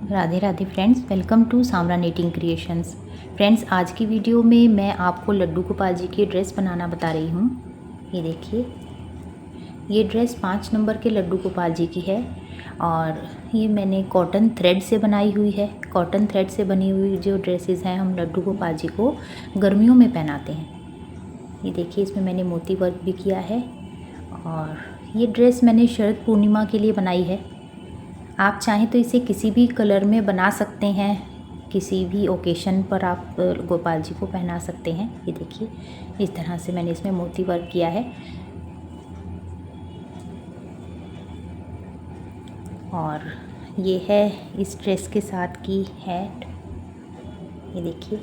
Radhe Radhe friends, welcome to Samra knitting creations. Friends, आज की video में मैं आपको लड्डू गोपाल जी की ड्रेस बनाना बता रही हूँ। ये देखिए, ये ड्रेस 5 नंबर के लड्डू गोपाल जी की है और ये मैंने कॉटन थ्रेड से बनाई हुई है। कॉटन थ्रेड से बनी हुई जो ड्रेसेस हैं हम लड्डू गोपाल जी को गर्मियों में पहनाते हैं। ये देखिए, इसमें मैंने मोती वर्क भी किया है और ये ड्रेस मैंने शरद पूर्णिमा के लिए बनाई है। आप चाहें तो इसे किसी भी कलर में बना सकते हैं, किसी भी ओकेशन पर आप गोपाल जी को पहना सकते हैं। ये देखिए, इस तरह से मैंने इसमें मोती वर्क किया है और ये है इस ड्रेस के साथ की हैट। ये देखिए,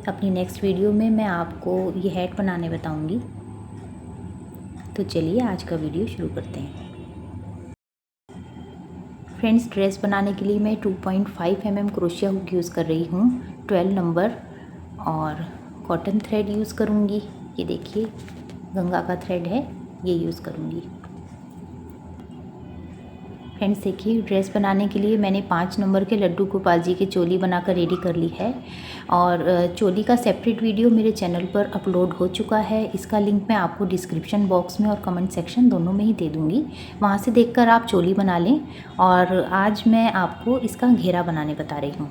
अपनी नेक्स्ट वीडियो में मैं आपको ये हैट बनाने बताऊंगी। तो चलिए आज का वीडियो शुरू करते हैं। फ्रेंड्स, ड्रेस बनाने के लिए मैं 2.5 mm क्रोशिया हुक यूज़ कर रही हूँ, 12 नंबर, और कॉटन थ्रेड यूज़ करूँगी। ये देखिए, गंगा का थ्रेड है, ये यूज़ करूँगी। फ्रेंड्स देखिए, ड्रेस बनाने के लिए मैंने 5 नंबर के लड्डू गोपाल जी की चोली बनाकर रेडी कर ली है और चोली का सेपरेट वीडियो मेरे चैनल पर अपलोड हो चुका है। इसका लिंक मैं आपको डिस्क्रिप्शन बॉक्स में और कमेंट सेक्शन दोनों में ही दे दूँगी, वहाँ से देखकर आप चोली बना लें। और आज मैं आपको इसका घेरा बनाने बता रही हूँ।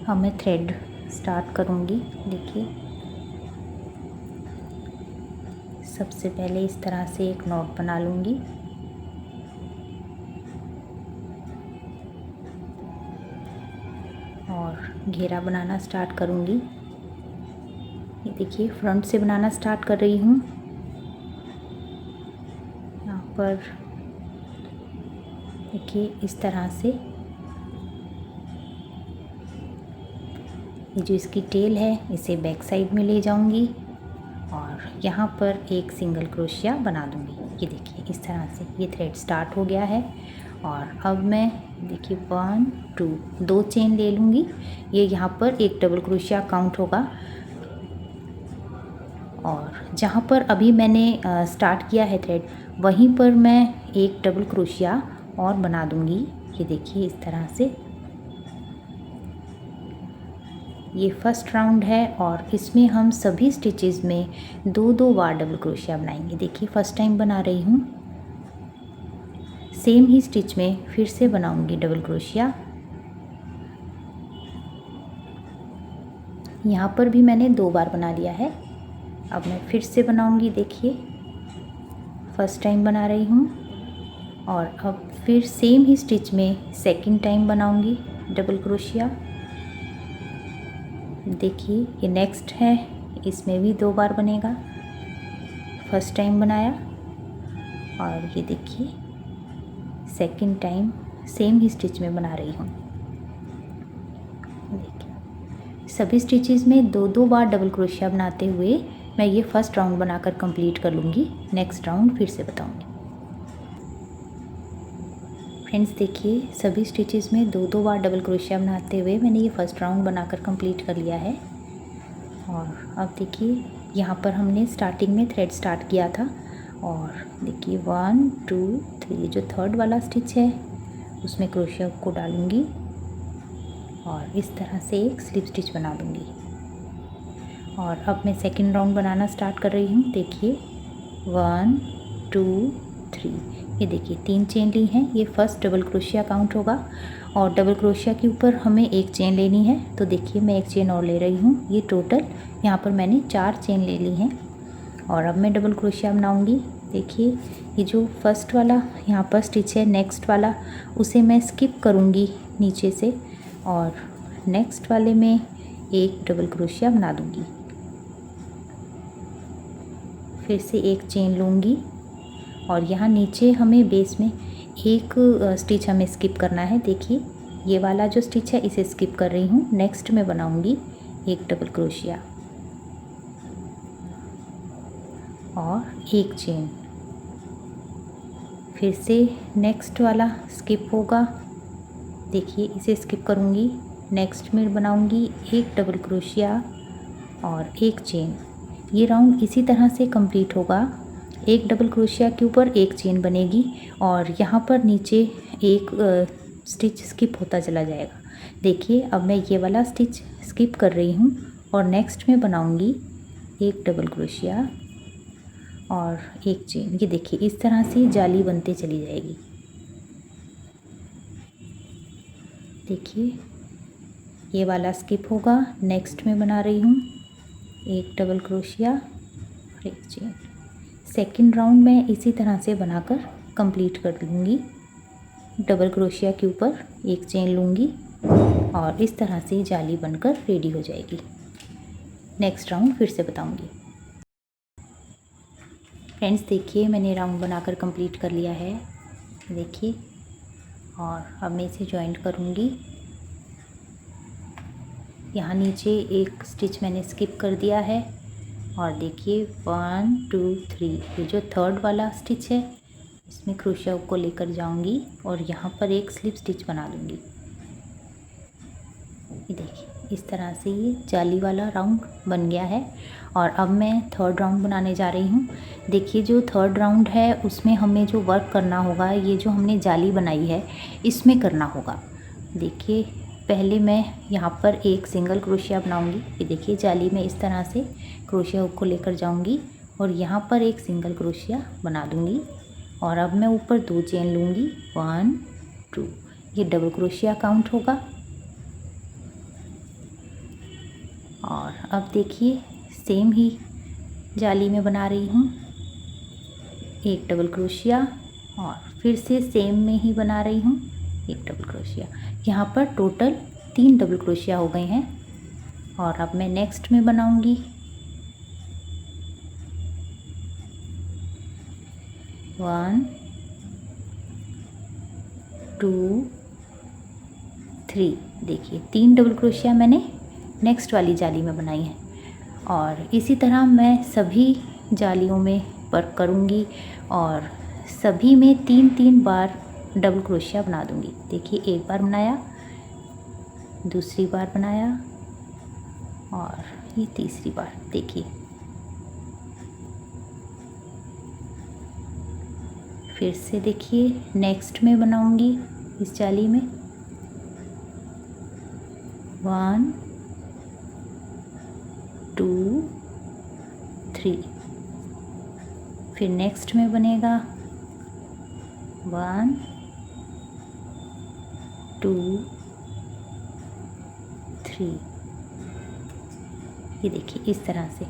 अब मैं थ्रेड स्टार्ट करूँगी। देखिए, सबसे पहले इस तरह से एक नॉट बना लूँगी और घेरा बनाना स्टार्ट करूँगी। ये देखिए, फ्रंट से बनाना स्टार्ट कर रही हूँ। यहाँ पर देखिए, इस तरह से ये जो इसकी टेल है इसे बैक साइड में ले जाऊँगी और यहाँ पर एक सिंगल क्रोशिया बना दूँगी। ये देखिए, इस तरह से ये थ्रेड स्टार्ट हो गया है और अब मैं देखिए 1 2 2 चेन ले लूँगी। ये यहाँ पर एक डबल क्रोशिया काउंट होगा और जहाँ पर अभी मैंने स्टार्ट किया है थ्रेड, वहीं पर मैं एक डबल क्रोशिया और बना दूँगी। ये देखिए, इस तरह से ये फर्स्ट राउंड है और इसमें हम सभी स्टिचेस में 2-2 बार डबल क्रोशिया बनाएंगे। देखिए, फर्स्ट टाइम बना रही हूँ, सेम ही स्टिच में फिर से बनाऊंगी डबल क्रोशिया। यहाँ पर भी मैंने 2 बार बना लिया है। अब मैं फिर से बनाऊंगी। देखिए, फर्स्ट टाइम बना रही हूँ और अब फिर सेम ही स्टिच में सेकंड टाइम बनाऊंगी डबल क्रोशिया। देखिए, ये नेक्स्ट है, इसमें भी 2 बार बनेगा। फर्स्ट टाइम बनाया और ये देखिए सेकंड टाइम सेम ही स्टिच में बना रही हूँ। देखिए, सभी स्टिचेस में 2-2 बार डबल क्रोशिया बनाते हुए मैं ये फर्स्ट राउंड बनाकर कंप्लीट कर लूँगी। नेक्स्ट राउंड फिर से बताऊँगी। फ्रेंड्स देखिए, सभी स्टिचेस में 2-2 बार डबल क्रोशिया बनाते हुए मैंने ये फर्स्ट राउंड बनाकर कंप्लीट कर लिया है। और अब देखिए, यहाँ पर हमने स्टार्टिंग में थ्रेड स्टार्ट किया था और देखिए 1 2 3 जो थर्ड वाला स्टिच है उसमें क्रोशिया को डालूँगी और इस तरह से एक स्लिप स्टिच बना दूँगी। और अब मैं सेकंड राउंड बनाना स्टार्ट कर रही हूँ। देखिए 1 2 3, ये देखिए 3 चेन ली हैं। ये फर्स्ट डबल क्रोशिया काउंट होगा और डबल क्रोशिया के ऊपर हमें एक चेन लेनी है। तो देखिए, मैं एक चेन और ले रही हूँ। ये टोटल यहाँ पर मैंने 4 चेन ले ली हैं और अब मैं डबल क्रोशिया बनाऊँगी। देखिए, ये जो फर्स्ट वाला यहाँ पर स्टिच है, नेक्स्ट वाला उसे मैं स्किप करूँगी नीचे से और नेक्स्ट वाले में एक डबल क्रोशिया बना दूँगी। फिर से एक चेन लूँगी और यहाँ नीचे हमें बेस में एक स्टिच हमें स्किप करना है। देखिए, ये वाला जो स्टिच है इसे स्किप कर रही हूँ। नेक्स्ट में बनाऊँगी एक डबल क्रोशिया और एक चेन। फिर से नेक्स्ट वाला स्किप होगा। देखिए, इसे स्किप करूँगी। नेक्स्ट में बनाऊँगी एक डबल क्रोशिया और एक चेन। ये राउंड इसी तरह से कंप्लीट होगा एक डबल क्रोशिया के ऊपर एक चेन बनेगी और यहाँ पर नीचे एक स्टिच स्किप होता चला जाएगा। देखिए अब मैं ये वाला स्टिच स्किप कर रही हूँ और नेक्स्ट में बनाऊँगी एक डबल क्रोशिया और एक चेन। ये देखिए इस तरह से जाली बनते चली जाएगी। देखिए ये वाला स्किप होगा, नेक्स्ट में बना रही हूँ एक डबल क्रोशिया और एक चेन। सेकंड राउंड में इसी तरह से बनाकर कंप्लीट कर लूँगी। डबल क्रोशिया के ऊपर एक चेन लूँगी और इस तरह से जाली बनकर रेडी हो जाएगी। नेक्स्ट राउंड फिर से बताऊँगी। फ्रेंड्स देखिए मैंने राउंड बनाकर कंप्लीट कर लिया है, देखिए। और अब मैं इसे जॉइंट करूँगी। यहाँ नीचे एक स्टिच मैंने स्किप कर दिया है और देखिए 1 2 3, ये जो थर्ड वाला स्टिच है इसमें क्रोशिया को लेकर जाऊंगी और यहाँ पर एक स्लिप स्टिच बना लूँगी। ये देखिए इस तरह से ये जाली वाला राउंड बन गया है। और अब मैं थर्ड राउंड बनाने जा रही हूँ। देखिए जो थर्ड राउंड है उसमें हमें जो वर्क करना होगा, ये जो हमने जाली बनाई है इसमें करना होगा। देखिए पहले मैं यहाँ पर एक सिंगल क्रोशिया बनाऊंगी। ये देखिए जाली में इस तरह से क्रोशिया हुक को लेकर जाऊंगी और यहाँ पर एक सिंगल क्रोशिया बना दूंगी और अब मैं ऊपर 2 चेन लूँगी 1 2, ये डबल क्रोशिया काउंट होगा। और अब देखिए सेम ही जाली में बना रही हूँ, एक डबल क्रोशिया और फिर से सेम में ही बना रही हूँ एक डबल क्रोशिया। यहाँ पर टोटल 3 डबल क्रोशिया हो गए हैं। और अब मैं नेक्स्ट में बनाऊंगी 1 2 3, देखिए 3 डबल क्रोशिया मैंने नेक्स्ट वाली जाली में बनाई है। और इसी तरह मैं सभी जालियों में वर्क करूँगी और सभी में 3-3 बार डबल क्रोशिया बना दूँगी। देखिए एक बार बनाया, दूसरी बार बनाया और ये तीसरी बार। देखिए फिर से देखिए नेक्स्ट में बनाऊँगी इस जाली में 1 2 3, फिर नेक्स्ट में बनेगा 1 2 3। ये देखिए इस तरह से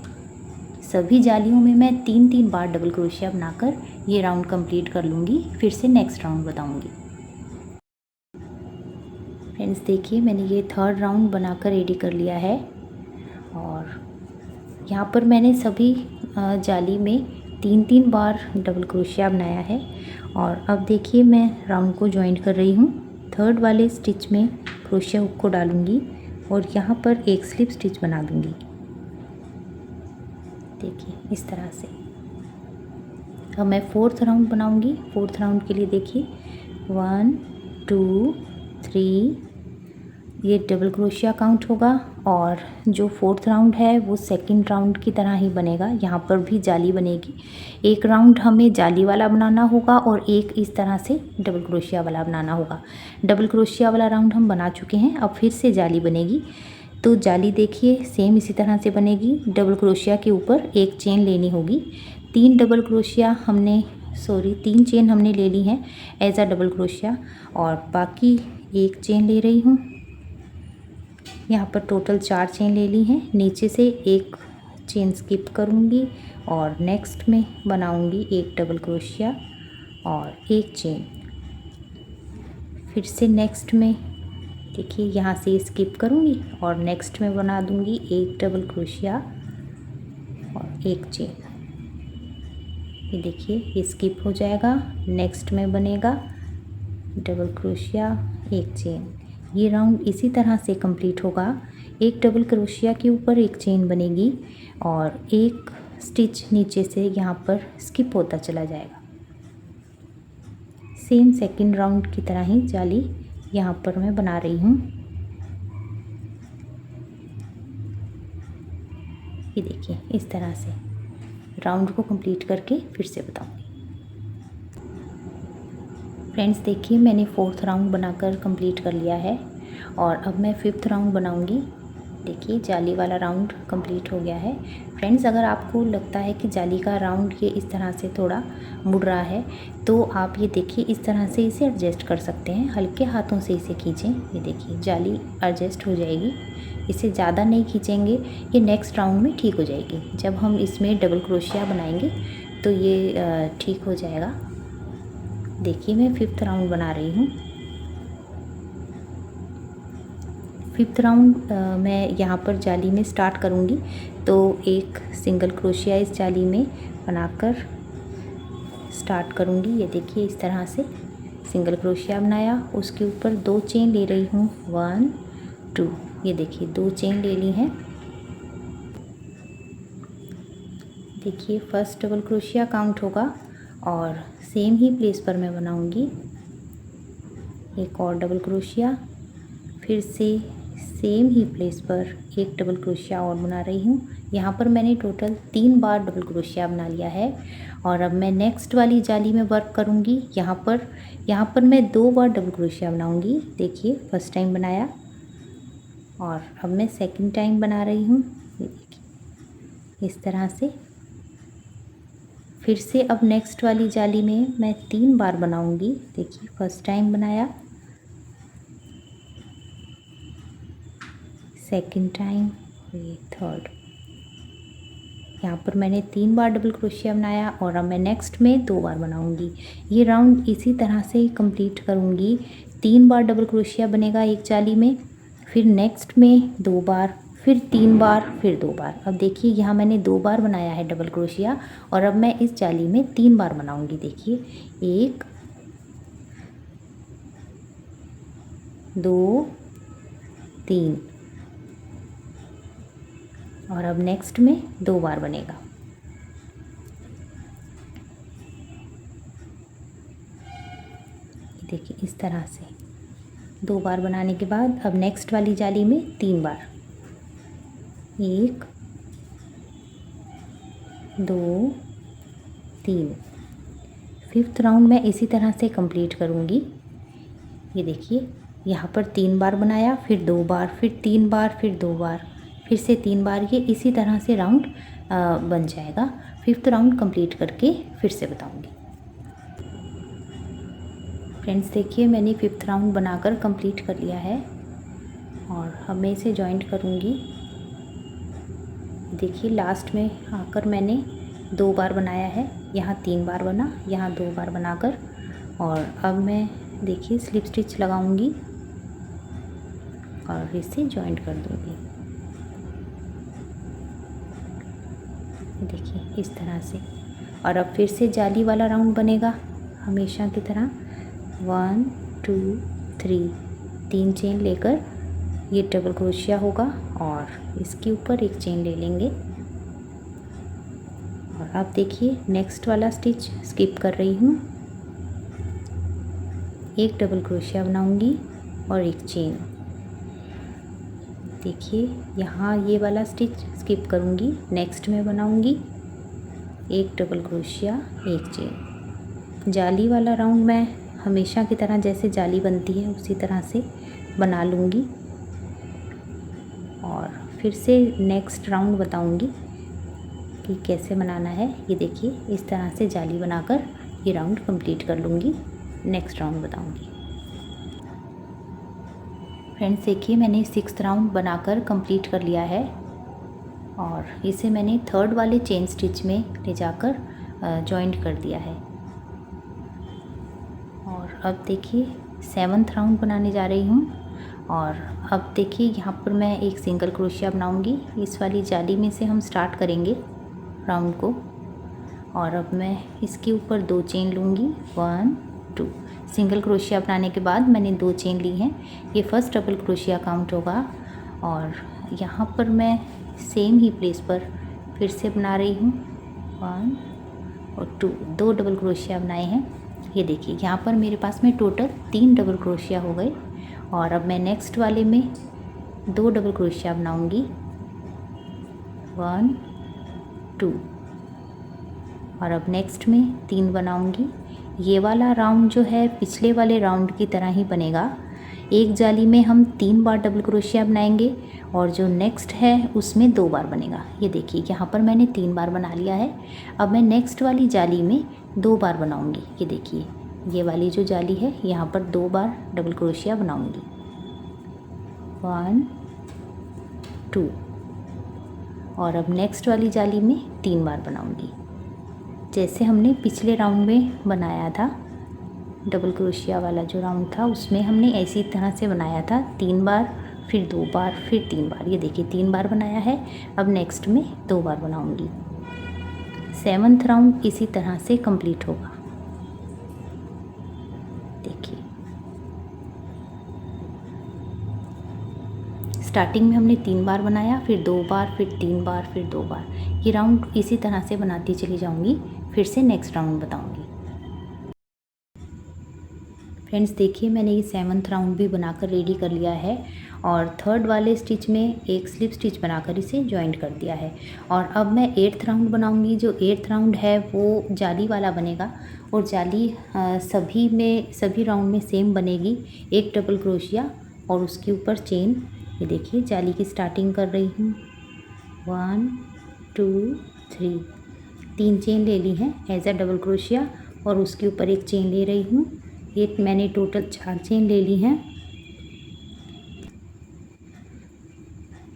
सभी जालियों में मैं 3-3 बार डबल क्रोशिया बनाकर ये राउंड कंप्लीट कर लूँगी। फिर से नेक्स्ट राउंड बताऊँगी। फ्रेंड्स देखिए मैंने ये थर्ड राउंड बनाकर रेडी कर लिया है और यहाँ पर मैंने सभी जाली में 3-3 बार डबल क्रोशिया बनाया है। और अब देखिए मैं राउंड को जॉइंट कर रही हूँ। थर्ड वाले स्टिच में क्रोशिया हुक को डालूँगी और यहाँ पर एक स्लिप स्टिच बना दूँगी। देखिए इस तरह से। अब मैं फोर्थ राउंड बनाऊँगी। फोर्थ राउंड के लिए देखिए 1 2 3, ये डबल क्रोशिया काउंट होगा और जो फोर्थ राउंड है वो सेकंड राउंड की तरह ही बनेगा। यहाँ पर भी जाली बनेगी। एक राउंड हमें जाली वाला बनाना होगा और एक इस तरह से डबल क्रोशिया वाला बनाना होगा। डबल क्रोशिया वाला राउंड हम बना चुके हैं, अब फिर से जाली बनेगी। तो जाली देखिए सेम इसी तरह से बनेगी। डबल क्रोशिया के ऊपर एक चेन लेनी होगी। 3 चेन हमने ले ली हैं एज अ डबल क्रोशिया और बाकी एक चेन ले रही हूँ। यहाँ पर टोटल 4 चेन ले ली हैं। नीचे से एक चेन स्किप करूँगी और नेक्स्ट में बनाऊँगी एक डबल क्रोशिया और एक चेन। फिर से नेक्स्ट में देखिए यहाँ से स्किप करूँगी और नेक्स्ट में बना दूँगी एक डबल क्रोशिया और एक चेन। ये देखिए ये स्किप हो जाएगा, नेक्स्ट में बनेगा डबल क्रोशिया एक चेन। ये राउंड इसी तरह से कंप्लीट होगा। एक डबल क्रोशिया के ऊपर एक चेन बनेगी और एक स्टिच नीचे से यहाँ पर स्किप होता चला जाएगा। सेम सेकंड राउंड की तरह ही जाली यहाँ पर मैं बना रही हूँ। ये देखिए इस तरह से राउंड को कंप्लीट करके फिर से बताऊंगी। फ्रेंड्स देखिए मैंने 4th राउंड बनाकर कंप्लीट कर लिया है और अब मैं 5th राउंड बनाऊंगी। देखिए जाली वाला राउंड कंप्लीट हो गया है। फ्रेंड्स अगर आपको लगता है कि जाली का राउंड ये इस तरह से थोड़ा मुड़ रहा है तो आप ये देखिए इस तरह से इसे एडजस्ट कर सकते हैं। हल्के हाथों से इसे खींचें, ये देखिए जाली एडजस्ट हो जाएगी। इसे ज़्यादा नहीं खींचेंगे, ये नेक्स्ट राउंड में ठीक हो जाएगी। जब हम इसमें डबल क्रोशिया बनाएंगे तो ये ठीक हो जाएगा। देखिए मैं 5th राउंड बना रही हूँ। 5th राउंड मैं यहाँ पर जाली में स्टार्ट करूँगी तो एक सिंगल क्रोशिया इस जाली में बनाकर स्टार्ट करूँगी। ये देखिए इस तरह से सिंगल क्रोशिया बनाया, उसके ऊपर 2 चेन ले रही हूँ, 1 2। ये देखिए 2 चेन ले ली हैं। देखिए फर्स्ट डबल क्रोशिया काउंट होगा और सेम ही प्लेस पर मैं बनाऊँगी एक और डबल क्रोशिया, फिर से सेम ही प्लेस पर एक डबल क्रोशिया और बना रही हूँ। यहाँ पर मैंने टोटल 3 बार डबल क्रोशिया बना लिया है और अब मैं नेक्स्ट वाली जाली में वर्क करूँगी। यहाँ पर मैं 2 बार डबल क्रोशिया बनाऊँगी। देखिए फर्स्ट टाइम बनाया और अब मैं सेकंड टाइम बना रही हूँ। ये देखिए इस तरह से। फिर से अब नेक्स्ट वाली जाली में मैं 3 बार बनाऊँगी। देखिए फर्स्ट टाइम बनाया, सेकंड टाइम, ये थर्ड। यहाँ पर मैंने 3 बार डबल क्रोशिया बनाया और अब मैं नेक्स्ट में 2 बार बनाऊँगी। ये राउंड इसी तरह से कंप्लीट करूँगी। 3 बार डबल क्रोशिया बनेगा एक जाली में, फिर नेक्स्ट में 2 बार, फिर 3 बार, फिर 2 बार। अब देखिए यहाँ मैंने 2 बार बनाया है डबल क्रोशिया और अब मैं इस जाली में 3 बार बनाऊँगी। देखिए 1 2 3 और अब नेक्स्ट में 2 बार बनेगा। देखिए इस तरह से 2 बार बनाने के बाद अब नेक्स्ट वाली जाली में 3 बार, 1 2 3। 5th राउंड मैं इसी तरह से कंप्लीट करूँगी। ये देखिए यहाँ पर 3 बार बनाया, फिर 2 बार, फिर 3 बार, फिर 2 बार, फिर से 3 बार। ये इसी तरह से राउंड बन जाएगा। 5th राउंड कंप्लीट करके फिर से बताऊँगी। फ्रेंड्स देखिए मैंने 5th राउंड बनाकर कंप्लीट कर लिया है और अब मैं इसे जॉइंट करूँगी। देखिए लास्ट में आकर मैंने 2 बार बनाया है, यहाँ 3 बार बना, यहाँ 2 बार बनाकर और अब मैं देखिए स्लिप स्टिच लगाऊंगी और इसे जॉइंट कर दूँगी। देखिए इस तरह से। और अब फिर से जाली वाला राउंड बनेगा हमेशा की तरह। 1 2 3 3 चेन लेकर ये डबल क्रोशिया होगा और इसके ऊपर एक चेन ले लेंगे। और अब देखिए नेक्स्ट वाला स्टिच स्किप कर रही हूँ, एक डबल क्रोशिया बनाऊंगी और एक चेन। देखिए यहाँ ये वाला स्टिच स्किप करूँगी, नेक्स्ट में बनाऊँगी एक डबल क्रोशिया एक चेन। जाली वाला राउंड मैं हमेशा की तरह जैसे जाली बनती है उसी तरह से बना लूँगी और फिर से नेक्स्ट राउंड बताऊँगी कि कैसे बनाना है। ये देखिए इस तरह से जाली बनाकर ये राउंड कंप्लीट कर लूँगी, नेक्स्ट राउंड बताऊँगी। फ्रेंड्स देखिए मैंने 6th राउंड बनाकर कंप्लीट कर लिया है और इसे मैंने 3rd वाले चेन स्टिच में ले जाकर जॉइंट कर दिया है। और अब देखिए 7th राउंड बनाने जा रही हूँ और अब देखिए यहाँ पर मैं एक सिंगल क्रोशिया बनाऊँगी। इस वाली जाली में से हम स्टार्ट करेंगे राउंड को और अब मैं इसके ऊपर 2 चेन लूँगी, 1 2। सिंगल क्रोशिया बनाने के बाद मैंने 2 चेन ली हैं, ये फर्स्ट डबल क्रोशिया काउंट होगा। और यहाँ पर मैं सेम ही प्लेस पर फिर से बना रही हूँ 1 और 2 डबल क्रोशिया बनाए हैं। ये देखिए यहाँ पर मेरे पास में टोटल 3 डबल क्रोशिया हो गए और अब मैं नेक्स्ट वाले में 2 डबल क्रोशिया बनाऊँगी, 1 2। और अब नेक्स्ट में 3 बनाऊंगी। ये वाला राउंड जो है पिछले वाले राउंड की तरह ही बनेगा। एक जाली में हम 3 बार डबल क्रोशिया बनाएंगे और जो नेक्स्ट है उसमें 2 बार बनेगा। ये देखिए यहाँ पर मैंने 3 बार बना लिया है। अब मैं नेक्स्ट वाली जाली में 2 बार बनाऊंगी। ये देखिए ये वाली जो जाली है यहाँ पर 2 बार डबल क्रोशिया बनाऊंगी। 1 2 और अब नेक्स्ट वाली जाली में 3 बार बनाऊंगी, जैसे हमने पिछले राउंड में बनाया था। डबल क्रोशिया वाला जो राउंड था उसमें हमने ऐसी तरह से बनाया था, 3 बार फिर 2 बार फिर 3 बार। ये देखिए 3 बार बनाया है। अब नेक्स्ट में 2 बार बनाऊंगी। 7th राउंड इसी तरह से कंप्लीट होगा। देखिए स्टार्टिंग में हमने 3 बार बनाया, फिर 2 बार, फिर 3 बार, फिर 2 बार। ये राउंड इसी तरह से बनाती चली जाऊंगी, फिर से नेक्स्ट राउंड बताऊंगी। फ्रेंड्स देखिए मैंने ये 7th राउंड भी बनाकर रेडी कर लिया है और 3rd वाले स्टिच में एक स्लिप स्टिच बनाकर इसे जॉइंट कर दिया है। और अब मैं 8th राउंड बनाऊंगी। जो 8th राउंड है वो जाली वाला बनेगा और जाली सभी राउंड में सेम बनेगी। एक डबल क्रोशिया और उसके ऊपर चेन। ये देखिए जाली की स्टार्टिंग कर रही हूँ। 1 2 3 3 चेन ले ली हैं एज अ डबल क्रोशिया और उसके ऊपर एक चेन ले रही हूँ। ये मैंने टोटल 4 चेन ले ली हैं।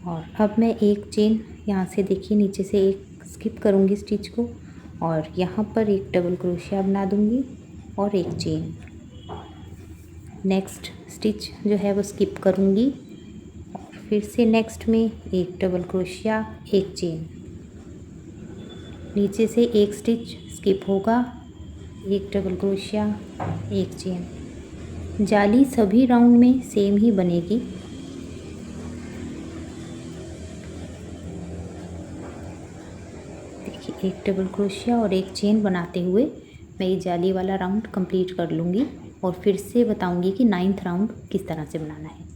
और अब मैं एक चेन यहाँ से देखिए नीचे से एक स्किप करूँगी स्टिच को और यहाँ पर एक डबल क्रोशिया बना दूँगी और एक चेन। नेक्स्ट स्टिच जो है वो स्किप करूँगी और फिर से नेक्स्ट में एक डबल क्रोशिया एक चेन। नीचे से एक स्टिच स्किप होगा, एक डबल क्रोशिया एक चेन। जाली सभी राउंड में सेम ही बनेगी। देखिए एक डबल क्रोशिया और एक चेन बनाते हुए मैं ये जाली वाला राउंड कंप्लीट कर लूँगी और फिर से बताऊँगी कि 9th राउंड किस तरह से बनाना है।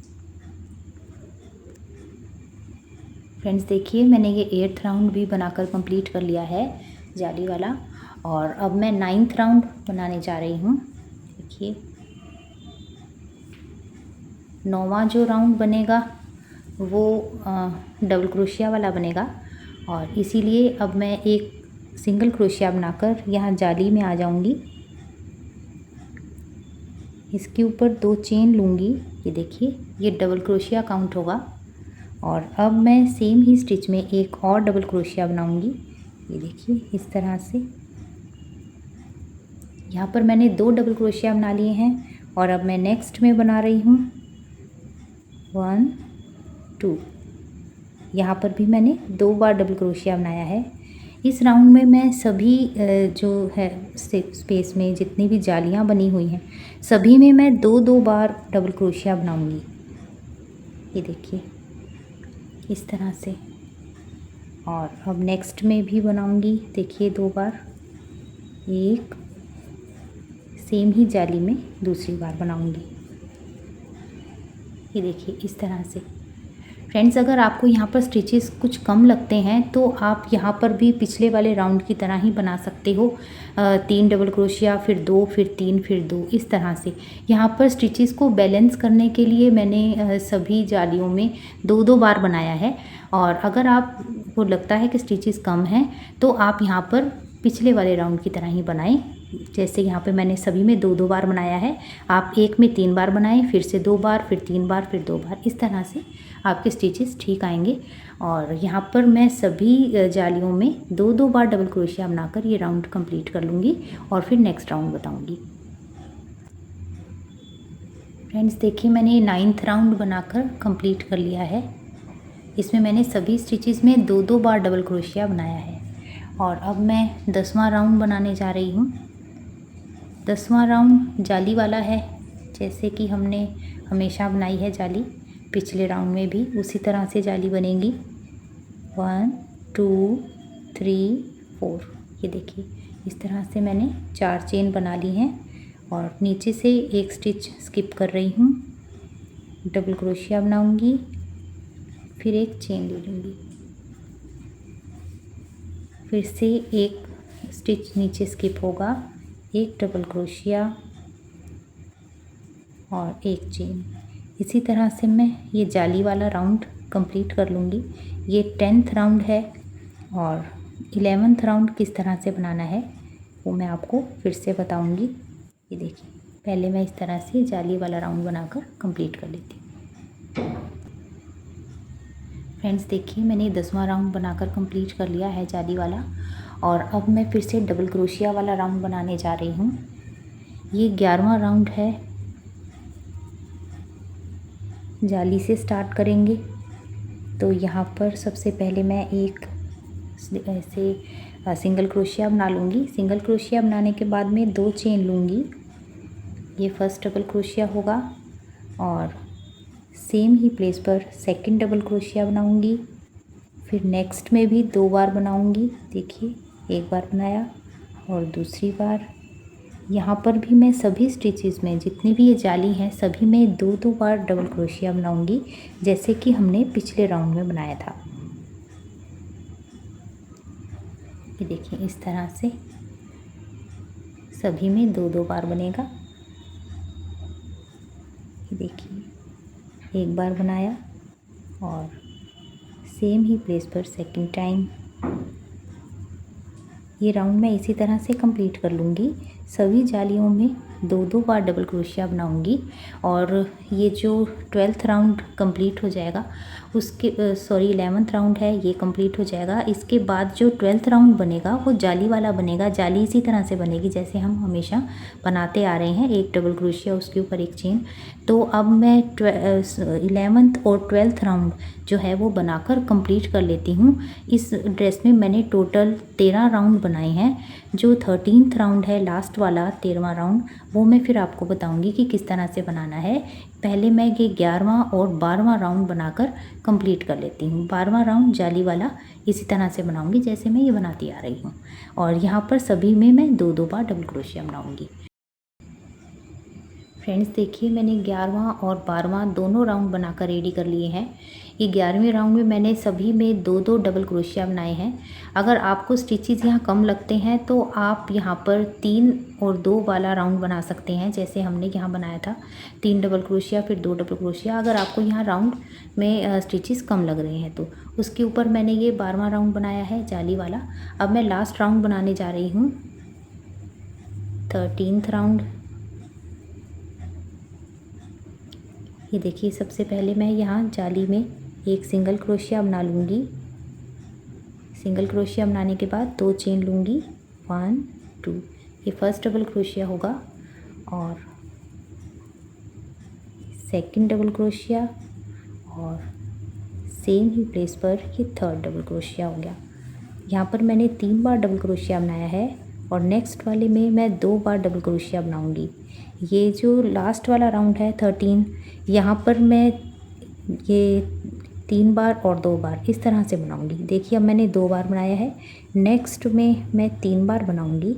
फ्रेंड्स देखिए मैंने ये 8th राउंड भी बनाकर कंप्लीट कर लिया है जाली वाला और अब मैं 9th राउंड बनाने जा रही हूँ। देखिए 9वां जो राउंड बनेगा वो डबल क्रोशिया वाला बनेगा और इसीलिए अब मैं एक सिंगल क्रोशिया बनाकर यहाँ जाली में आ जाऊँगी। इसके ऊपर 2 चेन लूँगी। ये देखिए ये डबल क्रोशिया काउंट होगा और अब मैं सेम ही स्टिच में एक और डबल क्रोशिया बनाऊँगी। ये देखिए इस तरह से यहाँ पर मैंने 2 डबल क्रोशिया बना लिए हैं और अब मैं नेक्स्ट में बना रही हूँ 1 2। यहाँ पर भी मैंने 2 बार डबल क्रोशिया बनाया है। इस राउंड में मैं सभी जो है स्पेस में जितनी भी जालियाँ बनी हुई हैं सभी में मैं 2 बार डबल क्रोशिया बनाऊँगी। ये देखिए इस तरह से। और अब नेक्स्ट में भी बनाऊँगी। देखिए 2 बार, एक सेम ही जाली में दूसरी बार बनाऊँगी। ये देखिए इस तरह से। फ्रेंड्स अगर आपको यहाँ पर स्टिचेस कुछ कम लगते हैं तो आप यहाँ पर भी पिछले वाले राउंड की तरह ही बना सकते हो। 3 डबल क्रोशिया फिर 2 फिर 3 फिर 2 इस तरह से। यहाँ पर स्टिचेस को बैलेंस करने के लिए मैंने सभी जालियों में 2 बार बनाया है। और अगर आपको लगता है कि स्टिचेस कम हैं तो आप यहाँ पर पिछले वाले राउंड की तरह ही बनाएं। जैसे यहाँ पे मैंने सभी में 2 बार बनाया है, आप एक में 3 बार बनाएं, फिर से 2 बार, फिर 3 बार, फिर 2 बार। इस तरह से आपके स्टिचेस ठीक आएंगे। और यहाँ पर मैं सभी जालियों में 2 बार डबल क्रोशिया बनाकर ये राउंड कंप्लीट कर लूँगी और फिर नेक्स्ट राउंड बताऊँगी। फ्रेंड्स देखिए मैंने 9th राउंड बनाकर कंप्लीट कर लिया है। इसमें मैंने सभी स्टिचेस में 2 बार डबल क्रोशिया बनाया है। और अब मैं 10वां राउंड बनाने जा रही हूँ। 10वां राउंड जाली वाला है, जैसे कि हमने हमेशा बनाई है जाली। पिछले राउंड में भी उसी तरह से जाली बनेगी। 1 2 3 4। ये देखिए इस तरह से मैंने 4 चेन बना ली हैं और नीचे से एक स्टिच स्किप कर रही हूँ। डबल क्रोशिया बनाऊँगी, फिर एक चेन ले लूँगी, फिर से एक स्टिच नीचे स्किप होगा, एक डबल क्रोशिया और एक चेन। इसी तरह से मैं ये जाली वाला राउंड कंप्लीट कर लूँगी। ये 10th राउंड है और 11th राउंड किस तरह से बनाना है वो मैं आपको फिर से बताऊँगी। ये देखिए, पहले मैं इस तरह से जाली वाला राउंड बनाकर कंप्लीट कर लेती हूँ। फ्रेंड्स देखिए, मैंने 10वां राउंड बनाकर कंप्लीट कर लिया है जाली वाला, और अब मैं फिर से डबल क्रोशिया वाला राउंड बनाने जा रही हूँ। ये 11वां राउंड है। जाली से स्टार्ट करेंगे तो यहाँ पर सबसे पहले मैं एक ऐसे सिंगल क्रोशिया बना लूँगी। सिंगल क्रोशिया बनाने के बाद में 2 चेन लूँगी। ये फर्स्ट डबल क्रोशिया होगा और सेम ही प्लेस पर सेकंड डबल क्रोशिया बनाऊँगी। फिर नेक्स्ट में भी 2 बार बनाऊँगी। देखिए, एक बार बनाया और दूसरी बार। यहाँ पर भी मैं सभी स्टिचेस में जितनी भी ये जाली हैं सभी में 2-2 बार डबल क्रोशिया बनाऊँगी, जैसे कि हमने पिछले राउंड में बनाया था। ये देखिए, इस तरह से सभी में 2-2 बार बनेगा। ये देखिए, एक बार बनाया और सेम ही प्लेस पर सेकंड टाइम। ये राउंड मैं इसी तरह से कंप्लीट कर लूँगी। सभी जालियों में 2-2 बार डबल क्रोशिया बनाऊँगी और ये जो 12th राउंड कंप्लीट हो जाएगा उसके 11th राउंड है, ये कंप्लीट हो जाएगा। इसके बाद जो 12th राउंड बनेगा वो जाली वाला बनेगा। जाली इसी तरह से बनेगी जैसे हम हमेशा बनाते आ रहे हैं, एक डबल क्रोशिया उसके ऊपर एक चेन। तो अब मैं 11th और 12th राउंड जो है वो बनाकर कंप्लीट कर लेती हूँ। इस ड्रेस में मैंने टोटल 13 राउंड बनाए हैं। जो 13th राउंड है, लास्ट वाला 13वां राउंड, वो मैं फिर आपको बताऊंगी कि किस तरह से बनाना है। पहले मैं ये 11वां और 12वां राउंड बनाकर कंप्लीट कर लेती हूँ। 12वां राउंड जाली वाला इसी तरह से बनाऊंगी जैसे मैं ये बनाती आ रही हूँ, और यहाँ पर सभी में मैं 2-2 बार डबल क्रोशिया बनाऊंगी। फ्रेंड्स देखिए, मैंने 11वां और 12वां दोनों राउंड बनाकर रेडी कर लिए हैं। ये 11वें राउंड में मैंने सभी में 2-2 डबल क्रोशिया बनाए हैं। अगर आपको स्टिचेस यहाँ कम लगते हैं तो आप यहाँ पर 3 और 2 वाला राउंड बना सकते हैं, जैसे हमने यहाँ बनाया था 3 डबल क्रोशिया फिर 2 डबल क्रोशिया। अगर आपको यहाँ राउंड में स्टिचेस कम लग रहे हैं तो उसके ऊपर मैंने ये 12वां राउंड बनाया है जाली वाला। अब मैं लास्ट राउंड बनाने जा रही हूँ, 13th राउंड। ये देखिए, सबसे पहले मैं यहाँ जाली में एक सिंगल क्रोशिया बना लूँगी। सिंगल क्रोशिया बनाने के बाद 2 चेन लूँगी, 1 2। ये फर्स्ट डबल क्रोशिया होगा और सेकंड डबल क्रोशिया और सेम ही प्लेस पर ये थर्ड डबल क्रोशिया हो गया। यहाँ पर मैंने 3 बार डबल क्रोशिया बनाया है और नेक्स्ट वाले में मैं 2 बार डबल क्रोशिया बनाऊँगी। ये जो लास्ट वाला राउंड है 13, यहाँ पर मैं ये 3 बार और 2 बार इस तरह से बनाऊंगी। देखिए, अब मैंने 2 बार बनाया है, नेक्स्ट में मैं 3 बार बनाऊंगी।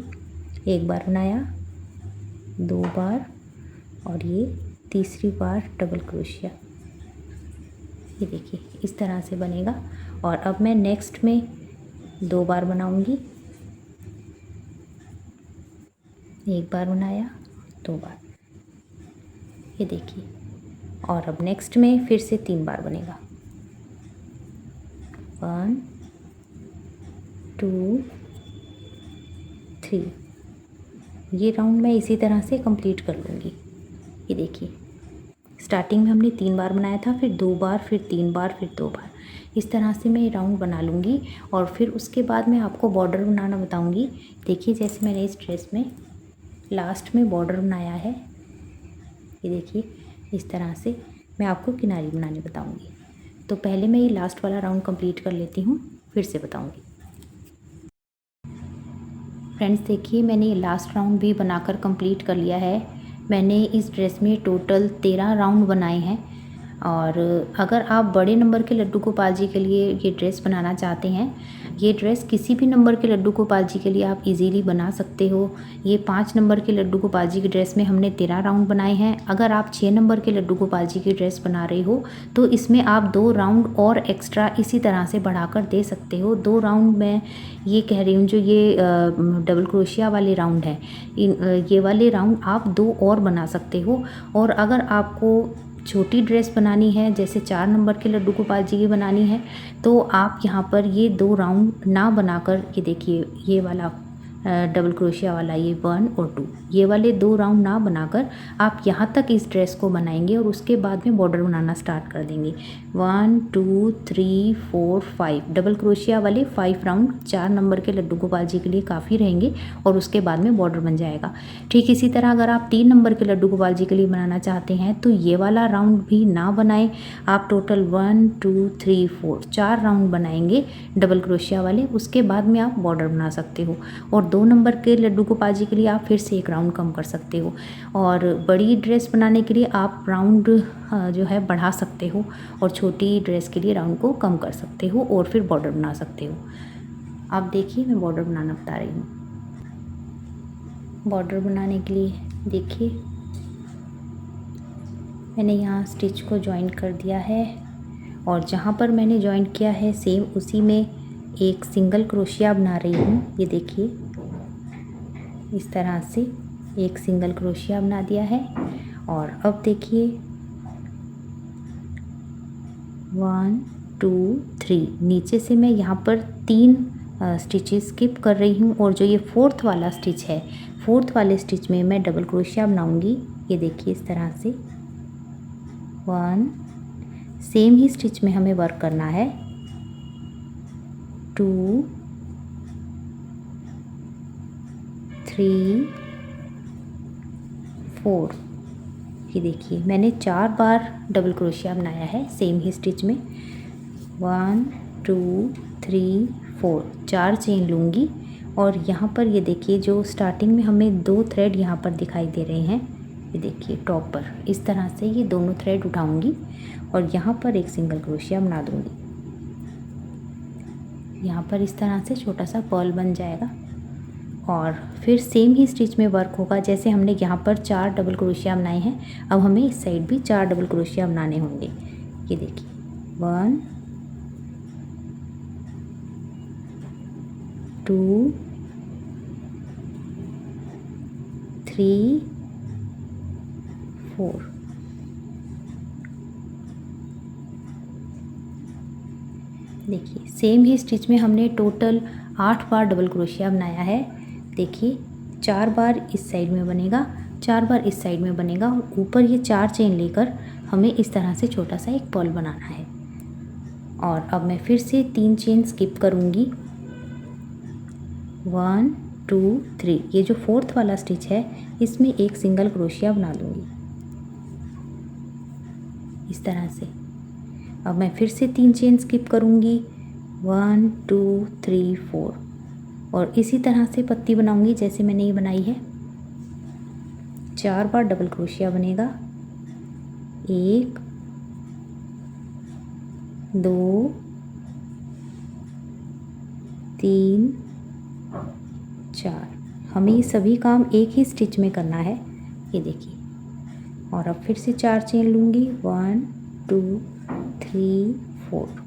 एक बार बनाया, 2 बार और ये तीसरी बार डबल क्रोशिया। ये देखिए, इस तरह से बनेगा। और अब मैं नेक्स्ट में 2 बार बनाऊंगी। एक बार बनाया, 2 बार। ये देखिए, और अब नेक्स्ट में फिर से 3 बार बनेगा, 1 2 3। ये राउंड मैं इसी तरह से कंप्लीट कर लूँगी। ये देखिए, स्टार्टिंग में हमने 3 बार बनाया था, फिर 2 बार, फिर 3 बार, फिर 2 बार। इस तरह से मैं ये राउंड बना लूँगी और फिर उसके बाद मैं आपको बॉर्डर बनाना बताऊँगी। देखिए, जैसे मैंने इस ड्रेस में लास्ट में बॉर्डर बनाया है, ये देखिए, इस तरह से मैं आपको किनारी बनाने बताऊँगी। तो पहले मैं ये लास्ट वाला राउंड कंप्लीट कर लेती हूँ, फिर से बताऊँगी। फ्रेंड्स देखिए, मैंने ये लास्ट राउंड भी बनाकर कंप्लीट कर लिया है। मैंने इस ड्रेस में टोटल 13 राउंड बनाए हैं। और अगर आप बड़े नंबर के लड्डू गोपाल जी के लिए ये ड्रेस बनाना चाहते हैं ये ड्रेस किसी भी नंबर के लड्डू गोपाल जी के लिए आप इजीली बना सकते हो। ये 5 नंबर के लड्डू गोपाल जी की ड्रेस में हमने 13 राउंड बनाए हैं। अगर आप 6 नंबर के लड्डू गोपाल जी की ड्रेस बना रहे हो तो इसमें आप 2 राउंड और एक्स्ट्रा इसी तरह से बढ़ाकर दे सकते हो। 2 राउंड मैं ये कह रही हूँ, जो ये डबल क्रोशिया वाले राउंड हैं, ये वाले राउंड आप 2 और बना सकते हो। और अगर आपको छोटी ड्रेस बनानी है, जैसे 4 नंबर के लड्डू गोपाल जी की बनानी है, तो आप यहाँ पर ये 2 राउंड ना बनाकर, ये देखिए ये वाला डबल क्रोशिया वाला, ये 1 और 2, ये वाले 2 राउंड ना बनाकर आप यहाँ तक इस ड्रेस को बनाएंगे और उसके बाद में बॉर्डर बनाना स्टार्ट कर देंगे। 1 2 3 4 5 डबल क्रोशिया वाले 5 राउंड 4 नंबर के लड्डू गोपाल जी के लिए काफ़ी रहेंगे और उसके बाद में बॉर्डर बन जाएगा। ठीक इसी तरह अगर आप 3 नंबर के लड्डू गोपाल जी के लिए बनाना चाहते हैं तो ये वाला राउंड भी ना बनाएं। आप टोटल 1 2 3 4 4 राउंड बनाएंगे डबल क्रोशिया वाले, उसके बाद में आप बॉर्डर बना सकते हो। और 2 नंबर के लड्डू गोपाल जी के लिए आप फिर से 1 राउंड कम कर सकते हो। और बड़ी ड्रेस बनाने के लिए आप राउंड जो है बढ़ा सकते हो और छोटी ड्रेस के लिए राउंड को कम कर सकते हो और फिर बॉर्डर बना सकते हो। आप देखिए मैं बॉर्डर बनाना बता रही हूँ। बॉर्डर बनाने के लिए देखिए मैंने यहाँ स्टिच को जॉइन कर दिया है और जहाँ पर मैंने जॉइन किया है सेम उसी में एक सिंगल क्रोशिया बना रही हूँ। ये देखिए इस तरह से एक सिंगल क्रोशिया बना दिया है। और अब देखिए 1 2 3 नीचे से मैं यहाँ पर 3 स्टिचेस स्किप कर रही हूँ और जो ये 4th वाला स्टिच है, 4th वाले स्टिच में मैं डबल क्रोशिया बनाऊँगी। ये देखिए इस तरह से 1, सेम ही स्टिच में हमें वर्क करना है, 2 3 4। ये देखिए मैंने 4 बार डबल क्रोशिया बनाया है सेम ही स्टिच में। 1 2 3 4 4 चेन लूँगी और यहाँ पर ये देखिए जो स्टार्टिंग में हमें 2 थ्रेड यहाँ पर दिखाई दे रहे हैं, ये देखिए टॉप पर इस तरह से ये दोनों थ्रेड उठाऊँगी और यहाँ पर एक सिंगल क्रोशिया बना दूँगी। यहाँ पर इस तरह से छोटा सा पर्ल बन जाएगा और फिर सेम ही स्टिच में वर्क होगा। जैसे हमने यहाँ पर 4 डबल क्रोशिया बनाए हैं, अब हमें इस साइड भी 4 डबल क्रोशिया बनाने होंगे। ये देखिए 1 2 3 4। देखिए सेम ही स्टिच में हमने टोटल 8 बार डबल क्रोशिया बनाया है। देखिए 4 बार इस साइड में बनेगा, 4 बार इस साइड में बनेगा और ऊपर ये 4 चेन लेकर हमें इस तरह से छोटा सा एक पर्ल बनाना है। और अब मैं फिर से 3 चेन स्किप करूँगी, 1 2 3। ये जो 4th वाला स्टिच है इसमें एक सिंगल क्रोशिया बना दूँगी इस तरह से। अब मैं फिर से 3 चेन स्किप करूँगी, 1 2 3 4 और इसी तरह से पत्ती बनाऊँगी जैसे मैंने ये बनाई है। 4 बार डबल क्रोशिया बनेगा, 1 2 3 4। हमें ये सभी काम एक ही स्टिच में करना है। ये देखिए और अब फिर से 4 चेन लूँगी, 1 2 3 4।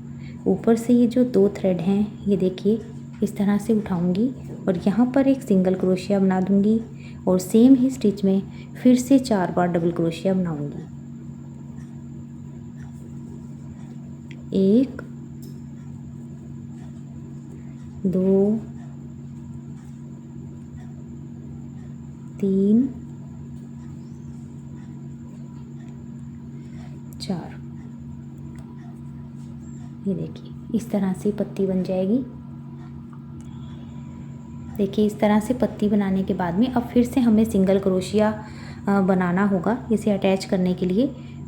ऊपर से ये जो 2 थ्रेड हैं ये देखिए इस तरह से उठाऊंगी और यहाँ पर एक सिंगल क्रोशिया बना दूंगी और सेम ही स्टिच में फिर से 4 बार डबल क्रोशिया बनाऊंगी। 1 2 3 4। ये देखिए इस तरह से पत्ती बन जाएगी। देखिए इस तरह से पत्ती बनाने के बाद में अब फिर से हमें सिंगल क्रोशिया बनाना होगा इसे अटैच करने के लिए।